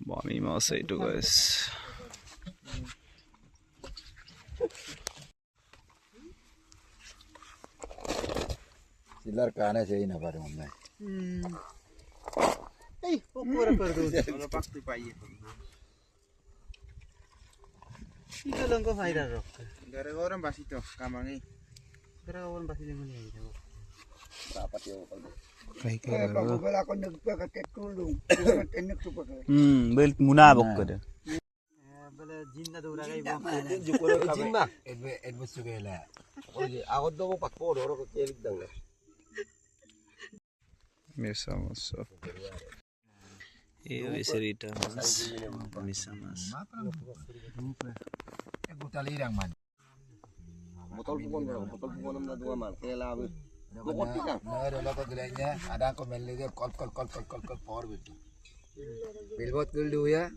Bami masa itu guys. Silar kana sih na baru mamai. Ukur perdu. Kalau pakti paye. Ito lang ko faida rok. Gara-gara basi to kamangi. Gara-gara basi ni muni ito. Dapat yo kalau. Kalau bela aku nagpakatek tulong. Tenek tu pakai. Bel munabok kada. Bala jinna dura kay bo. Jukuro jinna. Edbe sugela. Ako do mo pakpo do ko kelik dang na. Mesa mas. Iyo iserita mas. Mesa mas. Botol irang man. Botol pukon na dua man. Kaya labi. Bukot ka. Meron ako gilanya. Ada ko mellige kol power bitu. Bilbot guldu ya.